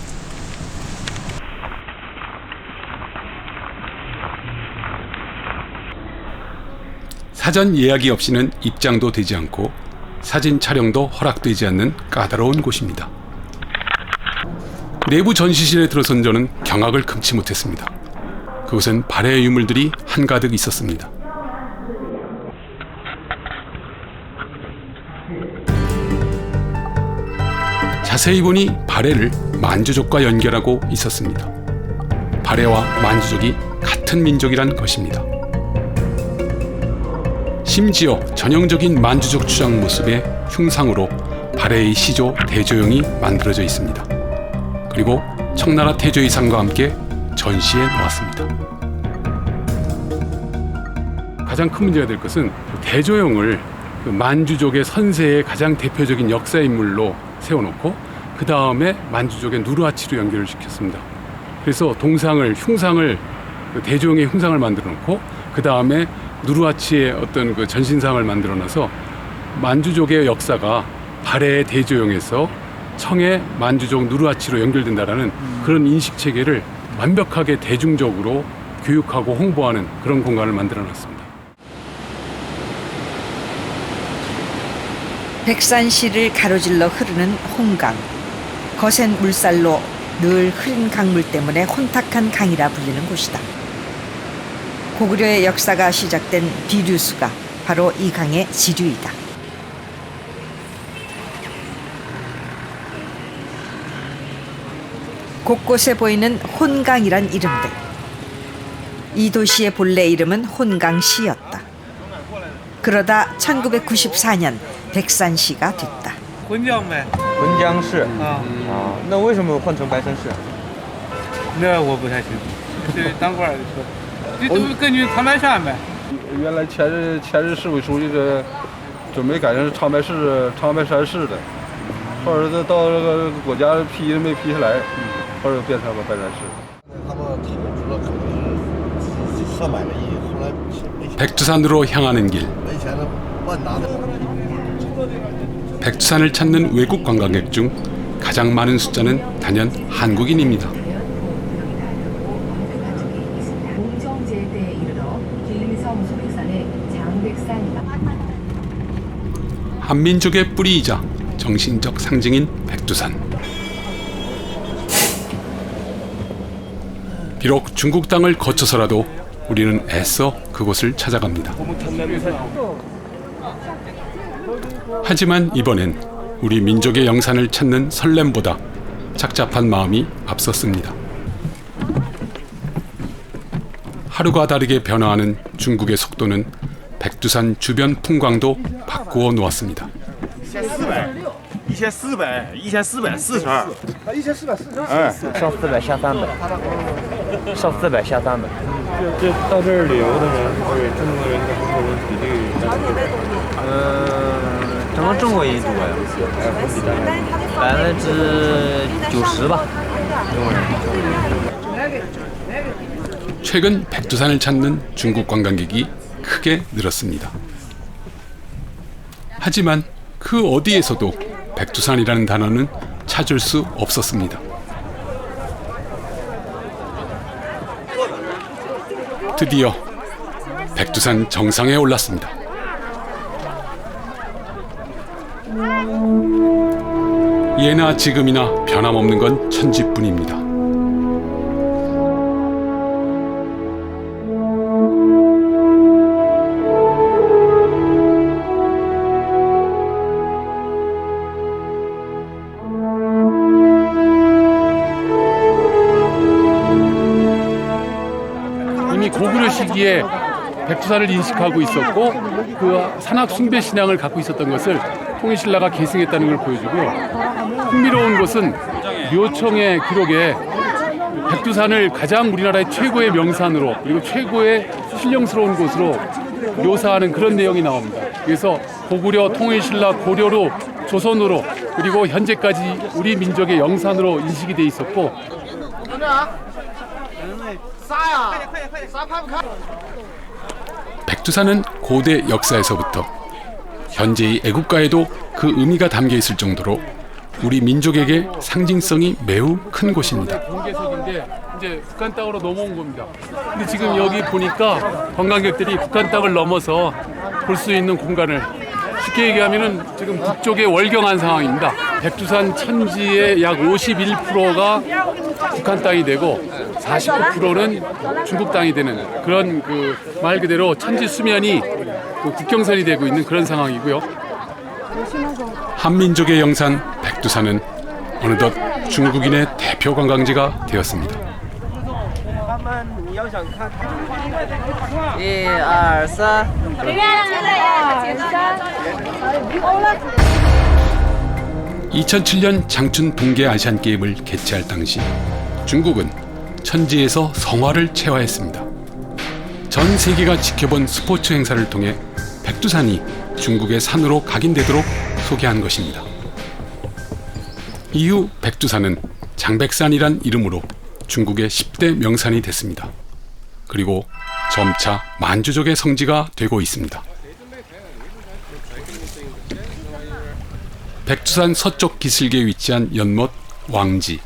사전 예약이 없이는 입장도 되지 않고 사진 촬영도 허락되지 않는 까다로운 곳입니다. 내부 전시실에 들어선 저는 경악을 금치 못했습니다. 그곳엔 발해의 유물들이 한가득 있었습니다. 자세히 보니 발해를 만주족과 연결하고 있었습니다. 발해와 만주족이 같은 민족이란 것입니다. 심지어 전형적인 만주족 추장 모습의 흉상으로 발해의 시조 대조영이 만들어져 있습니다. 그리고 청나라 태조의상과 함께 전시해 놓았습니다. 가장 큰 문제가 될 것은 대조영을 만주족의 선세의 가장 대표적인 역사 인물로 세워놓고 그 다음에 만주족의 누르하치로 연결을 시켰습니다. 그래서 흉상을 대조영의 흉상을 만들어 놓고 그 다음에 누르하치의 어떤 그 전신상을 만들어 놔서 만주족의 역사가 발해의 대조영에서 청의 만주족 누르하치로 연결된다라는 그런 인식 체계를 완벽하게 대중적으로 교육하고 홍보하는 그런 공간을 만들어 놨습니다. 백산시를 가로질러 흐르는 홍강. 거센 물살로 늘 흐린 강물 때문에 혼탁한 강이라 불리는 곳이다. 고구려의 역사가 시작된 비류수가 바로 이 강의 지류이다. 곳곳에 보이는 혼강이란 이름들. 이 도시의 본래 이름은 혼강시였다. 그러다 1994년 백산시가 됐다. 浑江呗，浑江市啊啊，那为什么换成白山市？那我不太清楚，这当官的说，这都根据长白山呗。原来前日市委书记这准备改成长白山市的，后来到这个国家批没批下来，后来变成了白山市。他们投资了可能是400个亿，后来没钱。 백두산으로 향하는 길. 没钱了，万达的。 백두산을 찾는 외국 관광객 중 가장 많은 숫자는 단연 한국인입니다. 한민족의 뿌리이자 정신적 상징인 백두산. 비록 중국 땅을 거쳐서라도 우리는 애써 그곳을 찾아갑니다. 하지만 이번엔 우리 민족의 영산을 찾는 설렘보다 착잡한 마음이 앞섰습니다. 하루가 다르게 변화하는 중국의 속도는 백두산 주변 풍광도 바꾸어 놓았습니다. 1400， 1442。哎，上400下300，上400下300。这到这儿旅游的人，对中国人跟中国人比例大概多少？整个中国人多呀，90%吧，中国人。 최근 백두산을 찾는 중국 관광객이 크게 늘었습니다. 하지만 그 어디에서도 백두산이라는 단어는 찾을 수 없었습니다. 드디어 백두산 정상에 올랐습니다. 예나 지금이나 변함없는 건 천지뿐입니다. 이미 고구려 시기에 백두산을 인식하고 있었고 그 산악 숭배 신앙을 갖고 있었던 것을 통일신라가 계승했다는 걸 보여주고요. 흥미로운 것은 묘청의 기록에 백두산을 가장 우리나라의 최고의 명산으로 그리고 최고의 신령스러운 곳으로 묘사하는 그런 내용이 나옵니다. 그래서 고구려, 통일신라, 고려로 조선으로 그리고 현재까지 우리 민족의 영산으로 인식이 돼 있었고 백두산은 고대 역사에서부터 현재의 애국가에도 그 의미가 담겨 있을 정도로 우리 민족에게 상징성이 매우 큰 곳입니다. 경계석인데 이제 북한 땅으로 넘어온 겁니다. 근데 지금 여기 보니까 관광객들이 북한 땅을 넘어서 볼 수 있는 공간을 쉽게 얘기하면은 지금 북쪽에 월경한 상황입니다. 백두산 천지의 약 51%가 북한 땅이 되고 49%는 중국 땅이 되는 그런 그 말 그대로 천지 수면이 그 국경선이 되고 있는 그런 상황이고요. 한민족의 영산 백두산은 어느덧 중국인의 대표 관광지가 되었습니다. 1、2、3。 2007년 장춘 동계 아시안 게임을 개최할 당시 중국은 천지에서 성화를 체화했습니다. 전 세계가 지켜본 스포츠 행사를 통해 백두산이 중국의 산으로 각인되도록 소개한 것입니다. 이후 백두산은 장백산이란 이름으로 중국의 10대 명산이 됐습니다. 그리고 점차 만주족의 성지가 되고 있습니다. 백두산 서쪽 기슭에 위치한 연못 왕지.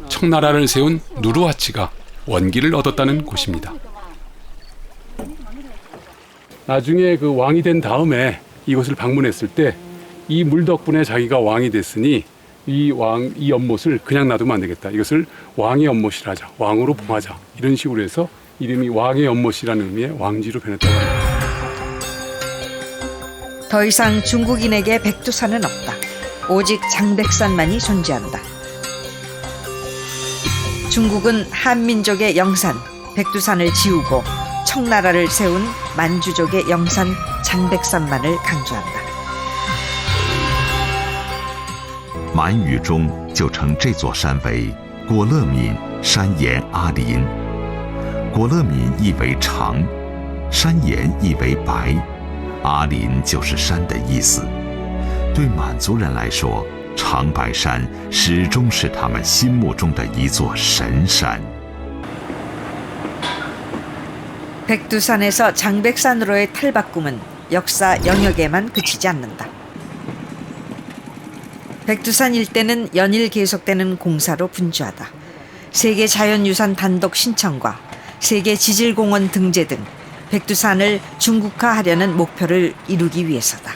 청나라를 세운 누르하치가 원기를 얻었다는 곳입니다. 나중에 그 왕이 된 다음에 이곳을 방문했을 때 이 물 덕분에 자기가 왕이 됐으니 이 연못을 그냥 놔두면 안 되겠다. 이것을 왕의 연못이라 하자. 왕으로 봉하자. 이런 식으로 해서 이름이 왕의 연못이라는 의미의 왕지로 변했다고 합니다. 더 이상 중국인에게 백두산은 없다. 오직 장백산만이 존재한다. 중국은 한민족의 영산 백두산을 지우고 청나라를 세운 만주족의 영산 장백산만을 강조한다. 满语中就称这座山为果勒敏山岩阿林。果勒敏意为长，山岩意为白，阿林就是山的意思。对满族人来说，长白山始终是他们心目中的一座神山。 백두산에서 장백산으로의 탈바꿈은 역사 영역에만 그치지 않는다. 백두산 일대는 연일 계속되는 공사로 분주하다. 세계 자연유산 단독 신청과 세계 지질공원 등재 등 백두산을 중국화하려는 목표를 이루기 위해서다.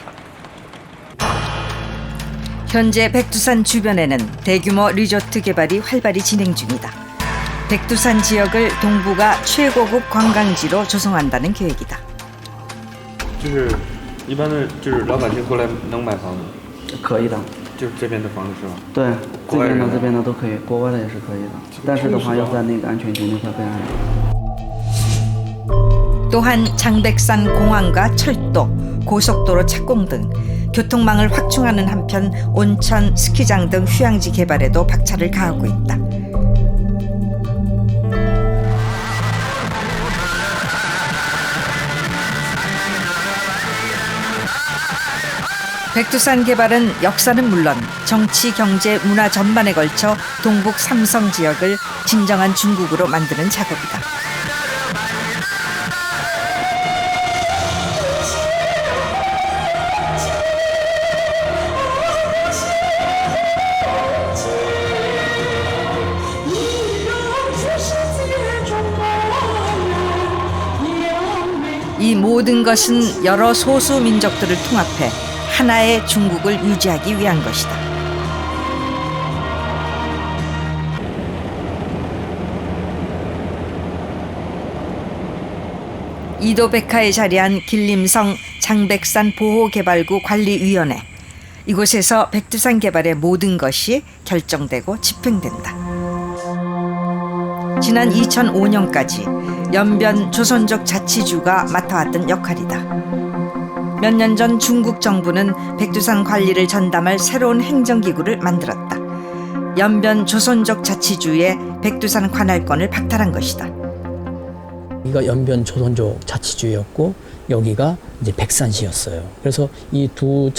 현재 백두산 주변에는 대규모 리조트 개발이 활발히 진행 중이다. 백두산 지역을 동북아 최고급 관광지로 조성한다는 계획이다. 就是一般的就是老百姓过来能买房子，可以的，就是这边的房子是吧？对，国外人这边的都可以，国外的也是可以的，但是的话要在那个安全区那块备案。 또한 장백산 공항과 철도, 고속도로 착공 등 교통망을 확충하는 한편 온천, 스키장 등 휴양지 개발에도 박차를 가하고 있다. 백두산 개발은 역사는 물론 정치, 경제, 문화 전반에 걸쳐 동북 삼성 지역을 진정한 중국으로 만드는 작업이다. 이 모든 것은 여러 소수 민족들을 통합해 하나의 중국을 유지하기 위한 것이다. 이도백화에 자리한 길림성 장백산 보호개발구 관리위원회. 이곳에서 백두산 개발의 모든 것이 결정되고 집행된다. 지난 2005년까지 연변 조선족 자치주가 맡아왔던 역할이다. 몇 년 전 중국 정부는 백두산 관리를 전담할 새로운 행정기구를 만들었다. 연변 조선족 자치주의 백두산 관할권을 박탈한 것이다. 여기가 연변 조선족 자치주였고 여기가 이제 백산시였어요. 그래서 이 두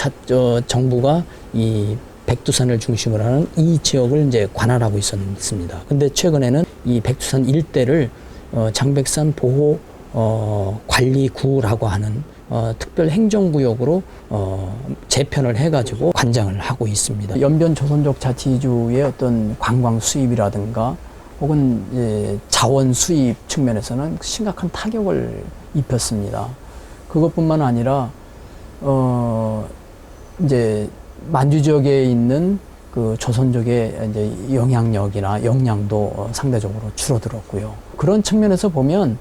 정부가 이 백두산을 중심으로 하는 이 지역을 이제 관할하고 있었습니다. 근데 최근에는 이 백두산 일대를 장백산 보호 관리구라고 하는 특별 행정구역으로 재편을 해가지고 관장을 하고 있습니다. 연변 조선족 자치주의 어떤 관광 수입이라든가 혹은 이제 자원 수입 측면에서는 심각한 타격을 입혔습니다. 그것뿐만 아니라 이제 만주 지역에 있는 그 조선족의 이제 영향력이나 역량도 상대적으로 줄어들었고요. 그런 측면에서 보면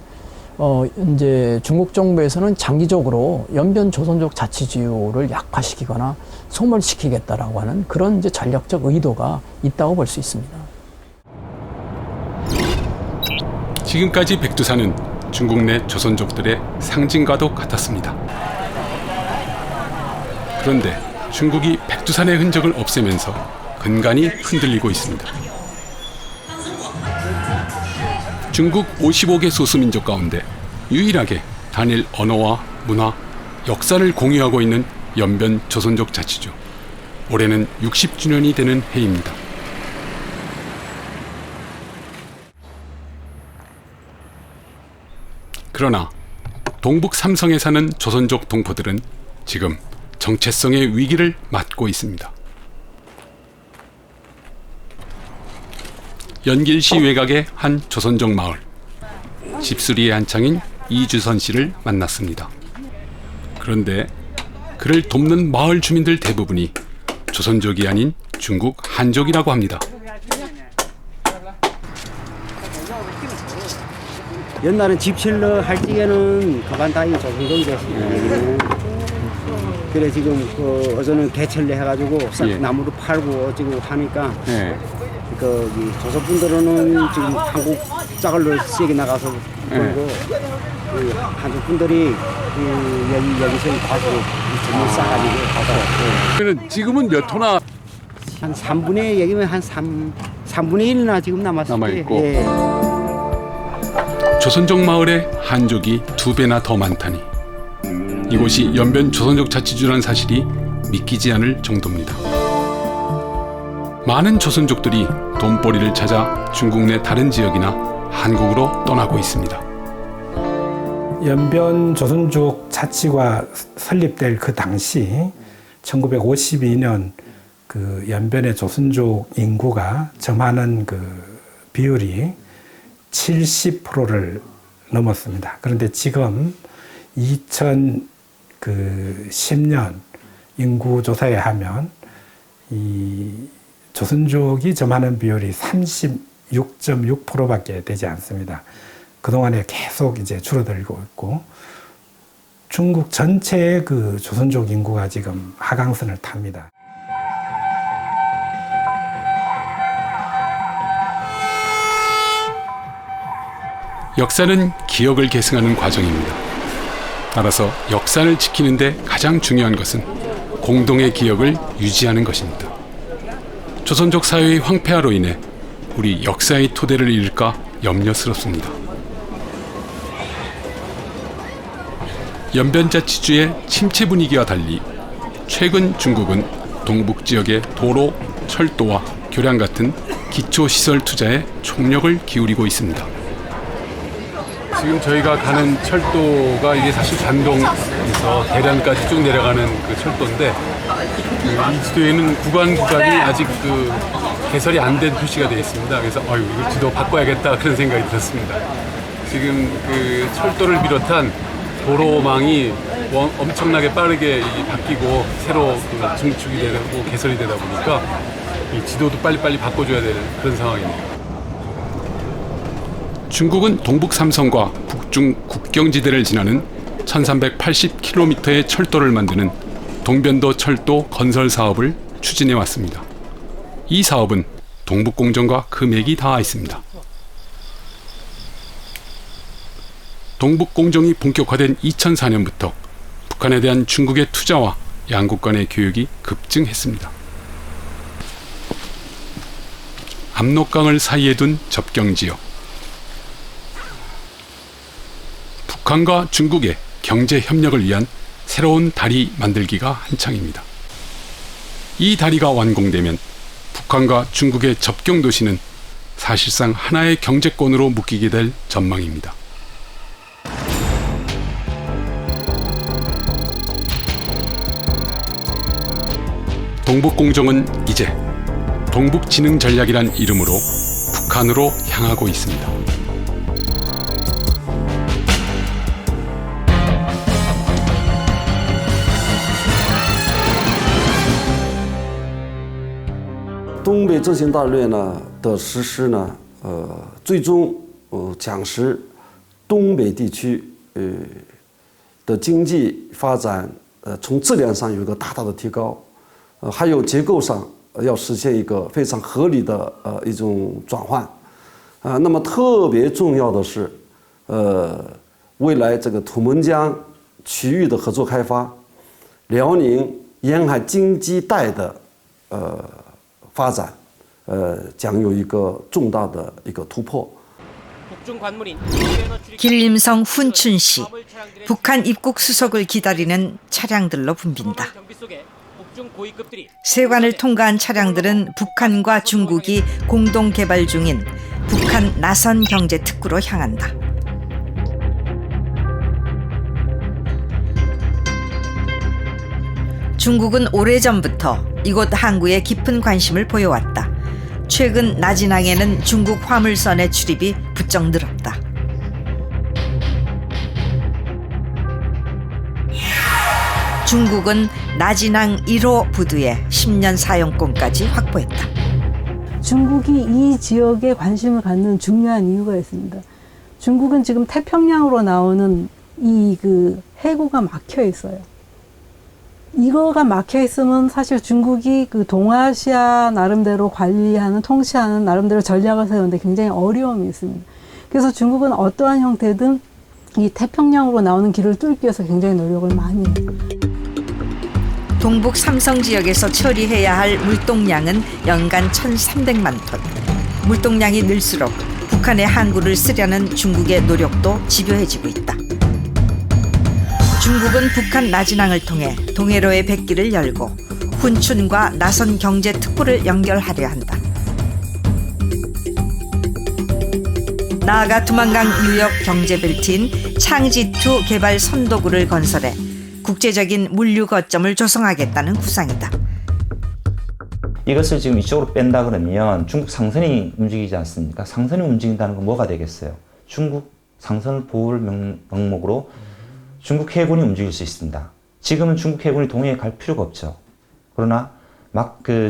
이제 중국 정부에서는 장기적으로 연변 조선족 자치주를 약화시키거나 소멸시키겠다라고 하는 그런 이제 전략적 의도가 있다고 볼 수 있습니다. 지금까지 백두산은 중국 내 조선족들의 상징과도 같았습니다. 그런데 중국이 백두산의 흔적을 없애면서 근간이 흔들리고 있습니다. 중국 55개 소수민족 가운데 유일하게 단일 언어와 문화, 역사를 공유하고 있는 연변 조선족 자치주. 올해는 60주년이 되는 해입니다. 그러나 동북 삼성에 사는 조선족 동포들은 지금 정체성의 위기를 맞고 있습니다. 연길시 외곽의 한 조선족 마을. 집수리의 한창인 이주선 씨를 만났습니다. 그런데 그를 돕는 마을 주민들 대부분이 조선족이 아닌 중국 한족이라고 합니다. 옛날엔 집칠러 할 적에는 가만다이 조선족이었어요. 그래 지금 어제는 개철래 해가지고 나무를 팔고 어쩌고 하니까 그 조선분들은 지금 한국 짝을 세게 나가서 그리고 그 한국 분들이 여기서 가서 전문 싸가지고 가서. 지금은 몇 호나? 한 3분의 얘기면 한 3분의 1이나 지금 남아있고. 예. 조선족 마을에 한족이 2배나 더 많다니 이곳이 연변 조선족 자치주라는 사실이 믿기지 않을 정도입니다. 많은 조선족들이 돈벌이를 찾아 중국 내 다른 지역이나 한국으로 떠나고 있습니다. 연변 조선족 자치가 설립될 그 당시 1952년 그 연변의 조선족 인구가 점하는 그 비율이 70%를 넘었습니다. 그런데 지금 2010년 인구 조사에 하면 이 조선족이 점하는 비율이 36.6%밖에 되지 않습니다. 그동안에 계속 이제 줄어들고 있고 중국 전체의 그 조선족 인구가 지금 하강선을 탑니다. 역사는 기억을 계승하는 과정입니다. 따라서 역사를 지키는 데 가장 중요한 것은 공동의 기억을 유지하는 것입니다. 조선족 사회의 황폐화로 인해 우리 역사의 토대를 잃을까 염려스럽습니다. 연변자치주의 침체 분위기와 달리 최근 중국은 동북 지역의 도로, 철도와 교량 같은 기초시설 투자에 총력을 기울이고 있습니다. 지금 저희가 가는 철도가 이게 사실 단동에서 대련까지 쭉 내려가는 그 철도인데 이 지도에는 구간이 아직 그 개설이 안 된 표시가 되어 있습니다. 그래서 이거 지도 바꿔야겠다 그런 생각이 들었습니다. 지금 그 철도를 비롯한 도로망이 엄청나게 빠르게 바뀌고 새로 증축이 되고 개설이 되다 보니까 이 지도도 빨리빨리 바꿔줘야 되는 그런 상황입니다. 중국은 동북 삼성과 북중 국경지대를 지나는 1380km의 철도를 만드는 동변도 철도 건설 사업을 추진해 왔습니다. 이 사업은 동북공정과 금액이 닿아 있습니다. 동북공정이 본격화된 2004년부터 북한에 대한 중국의 투자와 양국 간의 교육이 급증했습니다. 압록강을 사이에 둔 접경지역. 북한과 중국의 경제 협력을 위한 새로운 다리 만들기가 한창입니다. 이 다리가 완공되면 북한과 중국의 접경 도시는 사실상 하나의 경제권으로 묶이게 될 전망입니다. 동북공정은 이제 동북진흥전략이란 이름으로 북한으로 향하고 있습니다.东北这行大略呢的实施呢，最终讲实东北地区的经济发展，从质量上有一个大大的提高，还有结构上要实现一个非常合理的一种转换，那么特别重要的是，未来这个土门江区域的合作开发，辽宁沿海经济带的发展，将有一个重大的一个突破。 길림성 훈춘시, 북한 입국 수속을 기다리는 차량들로 붐빈다. 세관을 통과한 차량들은 북한과 중국이 공동 개발 중인 북한 나선 경제 특구로 향한다. 중국은 오래전부터 이곳 항구에 깊은 관심을 보여왔다. 최근 나진항에는 중국 화물선의 출입이 부쩍 늘었다. 중국은 나진항 1호 부두에 10년 사용권까지 확보했다. 중국이 이 지역에 관심을 갖는 중요한 이유가 있습니다. 중국은 지금 태평양으로 나오는 이 해구가 막혀 있어요. 이거가 막혀 있으면 사실 중국이 동아시아 나름대로 관리하는, 통치하는 나름대로 전략을 세우는데 굉장히 어려움이 있습니다. 그래서 중국은 어떠한 형태든 이 태평양으로 나오는 길을 뚫기 위해서 굉장히 노력을 많이 해요. 동북 삼성 지역에서 처리해야 할 물동량은 연간 1,300만 톤. 물동량이 늘수록 북한의 항구를 쓰려는 중국의 노력도 집요해지고 있다. 중국은 북한 나진항을 통해 동해로의 백기를 열고 훈춘과 나선 경제 특구를 연결하려 한다. 나아가 두만강 유역 경제벨트인 창지2 개발 선도구를 건설해 국제적인 물류 거점을 조성하겠다는 구상이다. 이것을 지금 이쪽으로 뺀다 그러면 중국 상선이 움직이지 않습니까? 상선이 움직인다는 건 뭐가 되겠어요? 중국 상선을 보호를 명목으로 중국 해군이 움직일 수 있습니다. 지금은 중국 해군이 동해에 갈 필요가 없죠. 그러나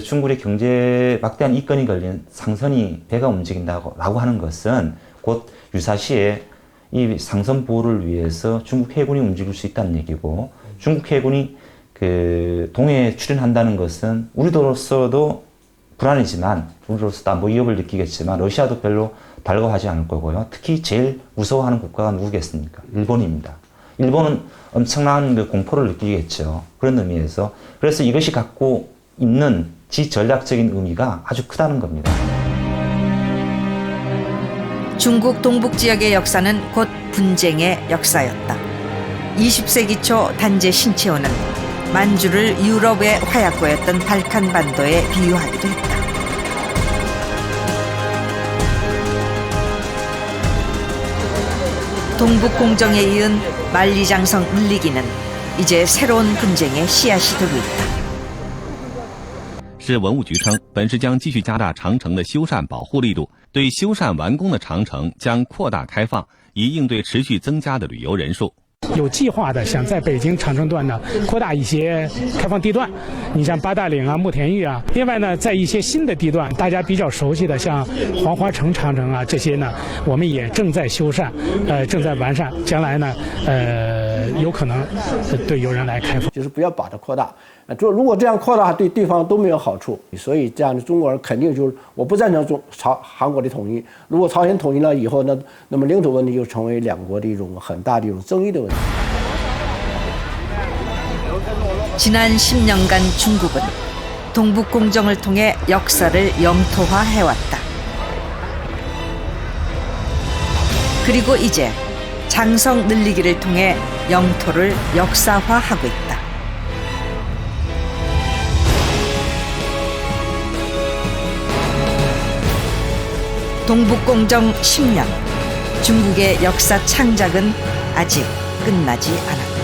중국의 경제 막대한 이권이 걸린 상선이 배가 움직인다고 하는 것은 곧 유사시에 이 상선 보호를 위해서 중국 해군이 움직일 수 있다는 얘기고, 중국 해군이 동해에 출현한다는 것은 우리로서도 불안이지만, 우리로서도 위협을 느끼겠지만 러시아도 별로 달가워하지 않을 거고요. 특히 제일 무서워하는 국가가 누구겠습니까? 일본입니다. 일본은 엄청난 공포를 느끼겠죠. 그런 의미에서. 그래서 이것이 갖고 있는 지전략적인 의미가 아주 크다는 겁니다. 중국 동북 지역의 역사는 곧 분쟁의 역사였다. 20세기 초 단제 신채호는 만주를 유럽의 화약고였던 발칸반도에 비유하기도 했다. 동북 공정에 이은 만리장성 늘리기는 이제 새로운 분쟁의 씨앗이 되고 있다. 市文物局称，本市将继续加大长城的修缮保护力度，对修缮完工的长城将扩大开放，以应对持续增加的旅游人数。 有计划的想在北京长城段呢扩大一些开放地段，你像八大岭啊、慕田峪啊。另外呢，在一些新的地段，大家比较熟悉的像黄花城长城啊这些呢，我们也正在修缮，正在完善。将来呢，有可能对游人来开放。就是不要把它扩大，如果这样扩大，对对方都没有好处。所以这样的中国人肯定就是我不赞成韩国的统一。如果朝鲜统一了以后呢，那么领土问题就成为两国的一种很大的一种争议的问题。 지난 10년간 중국은 동북 공정을 통해 역사를 영토화해왔다. 그리고 이제 장성 늘리기를 통해 영토를 역사화하고 있다. 동북 공정 10년, 중국의 역사 창작은 아직 끝나지 않았다.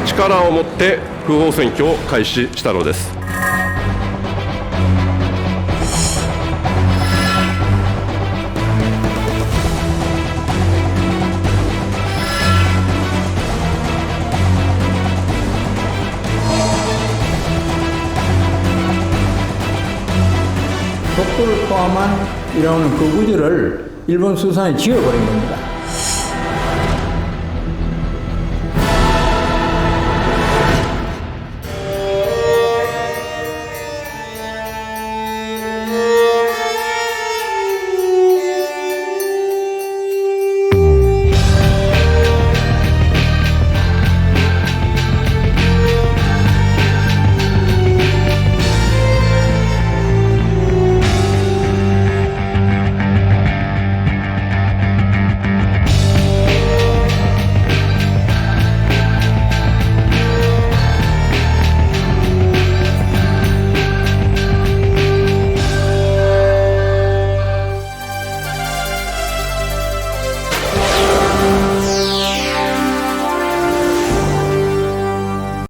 "力をもって不法占拠を開始したのです." 독도를 포함한 이런 거구지를 일본 수산에 지어버린 겁니다.